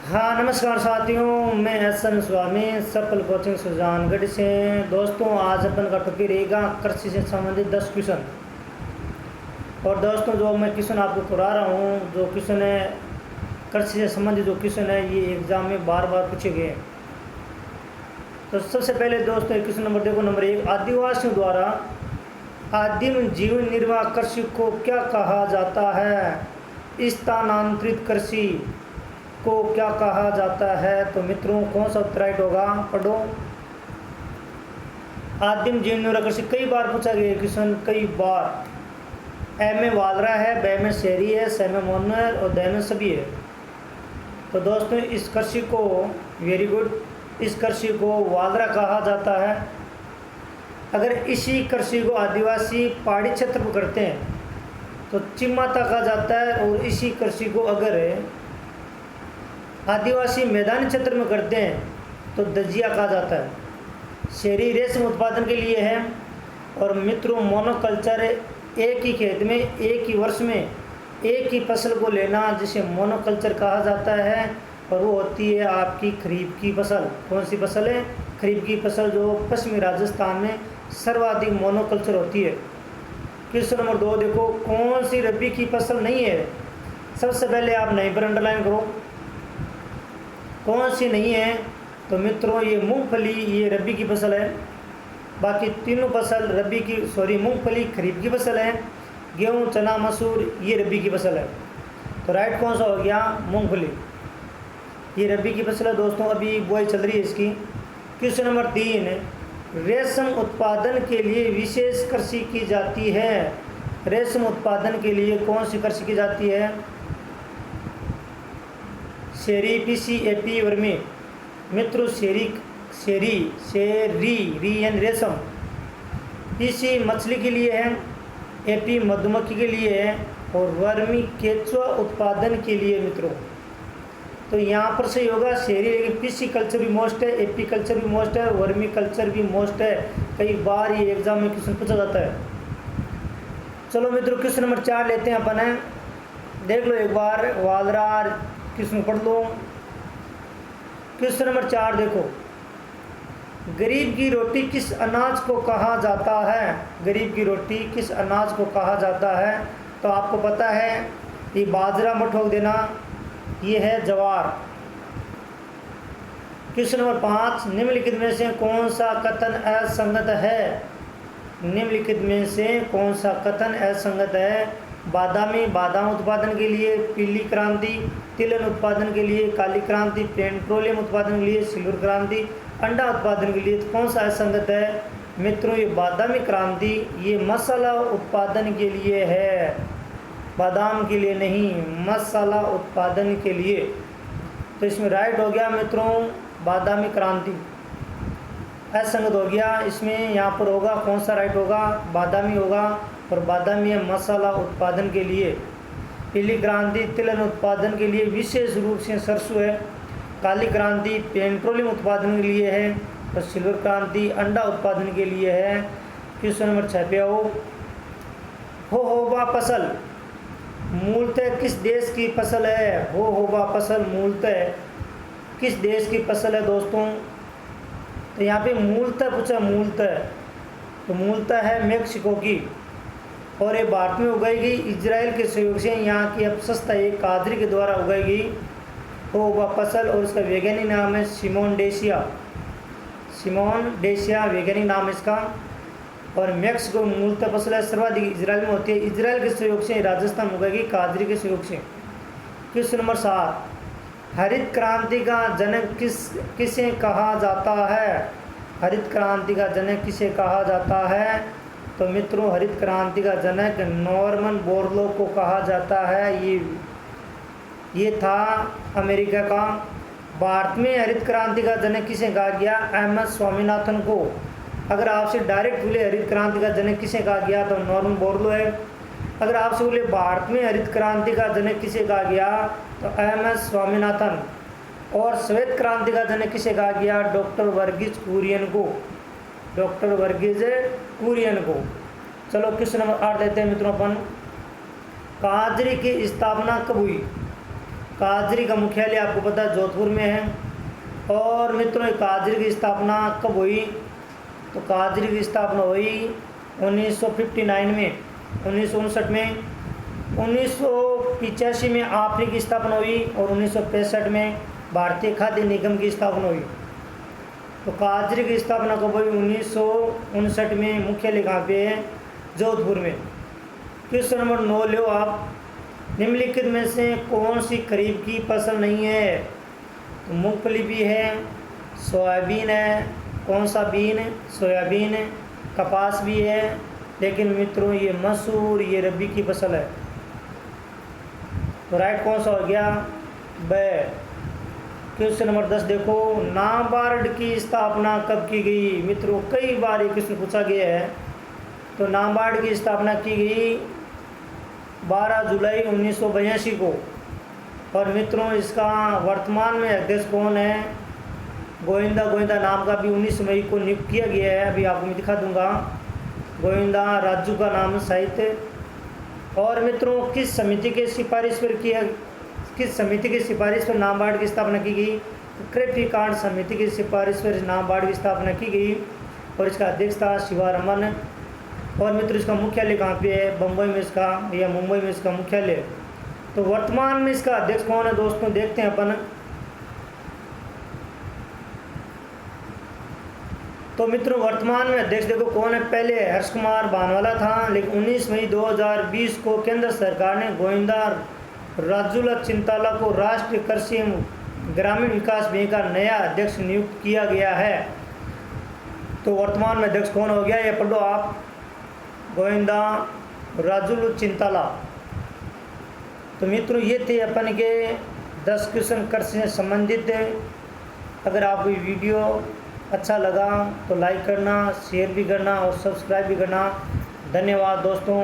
हाँ नमस्कार साथियों, मैं एस.एन. स्वामी सफल कोचिंग सुजानगढ़ से। दोस्तों आज अपन का टॉपिक रहेगा कृषि से संबंधित 10 क्वेश्चन। और दोस्तों जो मैं क्वेश्चन आपको करा रहा हूँ, जो क्वेश्चन है कृषि से संबंधित जो क्वेश्चन है ये एग्जाम में बार बार पूछे गए हैं। तो सबसे पहले दोस्तों क्वेश्चन नंबर देखो, नंबर 1, आदिवासियों द्वारा आदिम जीवन निर्वाह कृषि को क्या कहा जाता है? स्थानांतरित कृषि को क्या कहा जाता है? तो मित्रों कौन सा उत्तर राइट होगा? पढ़ो। आदिम जीवन निर्वाह कृषि कई बार पूछा गया क्वेश्चन, कई बार। ए में वालरा है, ब में शहरी है, स में मोनो है और द में सभी है। तो दोस्तों इस कृषि को, वेरी गुड, इस कृषि को वालरा कहा जाता है। अगर इसी कृषि को आदिवासी पहाड़ी क्षेत्र पर करते हैं तो चिम्माता कहा जाता है, और इसी कृषि को अगर आदिवासी मैदानी क्षेत्र में करते हैं तो दजिया कहा जाता है। शहरी रेशम उत्पादन के लिए है। और मित्रों मोनोकल्चर एक ही खेत में एक ही वर्ष में एक ही फसल को लेना जिसे मोनोकल्चर कहा जाता है, और वो होती है आपकी खरीफ की फसल। कौन सी फसल है? खरीफ की फसल, जो पश्चिमी राजस्थान में सर्वाधिक मोनोकल्चर होती है। क्वेश्चन नंबर 2 देखो, कौन सी रबी की फसल नहीं है? सबसे पहले आप नहीं पर अंडरलाइन करो, कौन सी नहीं है? तो मित्रों ये मूंगफली, ये रबी की फसल है। बाकी तीनों फसल रबी की, मूंगफली खरीफ की फसल है। गेहूँ, चना, मसूर ये रबी की फसल है। तो राइट कौन सा हो गया? मूंगफली, ये रबी की फसल है। दोस्तों अभी बुआई चल रही है इसकी। क्वेश्चन नंबर 3, रेशम उत्पादन के लिए विशेष कृषि की जाती है। रेशम उत्पादन के लिए कौन सी कृषि की जाती है? शेरी, पीसी, एपी, वर्मी। मित्रों शेरी यानी रेशम, पीसी मछली के लिए है, एपी मधुमक्खी के लिए है, और वर्मी केचुआ उत्पादन के लिए। मित्रों तो यहाँ पर सही होगा शेरी, लेकिन पीसी कल्चर भी मोस्ट है, एपी कल्चर भी मोस्ट है, वर्मी कल्चर भी मोस्ट है। कई बार ये एग्जाम में क्वेश्चन पूछा जाता है। चलो मित्रों क्वेश्चन नंबर 4 लेते हैं अपन है। देख लो एक बार, वालरा क्वेश्चन पढ़ लो। क्वेश्चन नंबर 4 देखो, गरीब की रोटी किस अनाज को कहा जाता है? गरीब की रोटी किस अनाज को कहा जाता है? तो आपको पता है ये बाजरा मत ठोक देना, ये है जवार। क्वेश्चन नंबर 5, निम्नलिखित में से कौन सा कथन असंगत है? निम्नलिखित में से कौन सा कथन असंगत है? बादामी, बादाम उत्पादन के लिए। पीली क्रांति, तिलहन उत्पादन के लिए। काली क्रांति, पेट्रोलियम उत्पादन के लिए। सिल्वर क्रांति, अंडा उत्पादन के लिए। तो कौन सा असंगत है? मित्रों ये बादामी क्रांति, ये मसाला उत्पादन के लिए है, बादाम के लिए नहीं, मसाला उत्पादन के लिए। तो इसमें राइट हो गया मित्रों बादामी क्रांति। असंगत हो गया इसमें, यहाँ पर होगा कौन सा राइट होगा? बादामी होगा, और बादामी है मसाला उत्पादन के लिए। पीली क्रांति तिलहन उत्पादन के लिए, विशेष रूप से सरसों है। काली क्रांति पेट्रोलियम उत्पादन के लिए है, और सिल्वर क्रांति अंडा उत्पादन के लिए है। क्वेश्चन नंबर 6 पे आओ। होहोबा फसल मूलतः किस देश की फसल है? होहोबा फसल मूलतः किस देश की फसल है दोस्तों? तो यहाँ पे मूलतः पूछा, मूलतः, तो मूलतः है मेक्सिको की, और ये भारत में उगाई गई इजराइल के सहयोग से। यहाँ की अब संस्था एक कादरी के द्वारा उगाई गई होहोबा फसल, और इसका वैज्ञानिक नाम है सिमोन डेसिया। सिमोन डेसिया वैज्ञानिक नाम है इसका। और मेक्सिको मूलतः फसल है, सर्वाधिक इजराइल में होती है। इजराइल के सहयोग से राजस्थान में उगाई गई कादरी के सहयोग से। क्वेश्चन नंबर 7, हरित क्रांति का जनक किसे कहा जाता है? हरित क्रांति का जनक किसे कहा जाता है? तो मित्रों हरित क्रांति का जनक नॉर्मन बोरलॉग को कहा जाता है। ये था अमेरिका का। भारत में हरित क्रांति का जनक किसे कहा गया? एम.एस. स्वामीनाथन को। अगर आपसे डायरेक्ट बोले हरित क्रांति का जनक किसे कहा गया, तो नॉर्मन बोरलॉग है। अगर आपसे बोले भारत में हरित क्रांति का जनक किसे कहा गया, तो एम.एस. स्वामीनाथन। और श्वेत क्रांति का जनक किसे कहा गया? डॉक्टर वर्गीज कुरियन को। डॉक्टर वर्गीज कुरियन को। चलो क्वेश्चन नंबर 8 लेते हैं मित्रों अपन। काजरी की स्थापना कब हुई? काजरी का मुख्यालय आपको पता है जोधपुर में है। और मित्रों काजरी की स्थापना कब हुई? तो काजरी की स्थापना हुई 1959 में, 1959 में, 1985 में आपरी की स्थापना हुई और 1965 में भारतीय खाद्य निगम की स्थापना हुई। तो काजरी की स्थापना कब हुई? 1959 में। मुख्यालय कहाँ पे है? जोधपुर में। क्वेश्चन नंबर 9 लो आप। निम्नलिखित में से कौन सी खरीफ की फसल नहीं है? तो मूंगफली भी है, सोयाबीन है, कौन सा बीन? सोयाबीन है, कपास भी है, लेकिन मित्रों ये मसूर, ये रबी की फसल है। तो राइट कौन सा हो गया? ब। क्वेश्चन नंबर 10 देखो, नाबार्ड की स्थापना कब की गई? मित्रों कई बार ये क्वेश्चन पूछा गया है। तो नाबार्ड की स्थापना की गई 12 जुलाई 1982 को। और मित्रों इसका वर्तमान में अध्यक्ष कौन है? गोविंदा नाम का भी 19 मई को नियुक्त किया गया है। अभी आपको मैं दिखा दूंगा। गोविंदा राजू का नाम साहित्य। और मित्रों किस समिति के सिफारिश पर नाबार्ड की स्थापना की गई? तो कृषि कार्ड समिति की सिफारिश पर नाबार्ड की स्थापना की गई और इसका अध्यक्ष था शिवारमन। और मित्रों इसका मुख्यालय कहाँ पे है? बम्बई में इसका या मुंबई में इसका मुख्यालय है। तो वर्तमान में इसका अध्यक्ष कौन है दोस्तों? देखते हैं अपन। तो मित्रों वर्तमान में अध्यक्ष देखो कौन है। पहले हर्ष कुमार भानवाला था, लेकिन 19 मई 2020 को केंद्र सरकार ने गोविंदा राजूला चिंताला को राष्ट्रीय कृषि एवं ग्रामीण विकास बैंक का नया अध्यक्ष नियुक्त किया गया है। तो वर्तमान में अध्यक्ष कौन हो गया? ये पढ़ो आप, गोविंदा राजूलू चिंताला। तो मित्रों ये थे अपन के 10 क्वेश्चन कृषि से संबंधित। अगर आपको ये वीडियो अच्छा लगा तो लाइक करना, शेयर भी करना और सब्सक्राइब भी करना। धन्यवाद दोस्तों।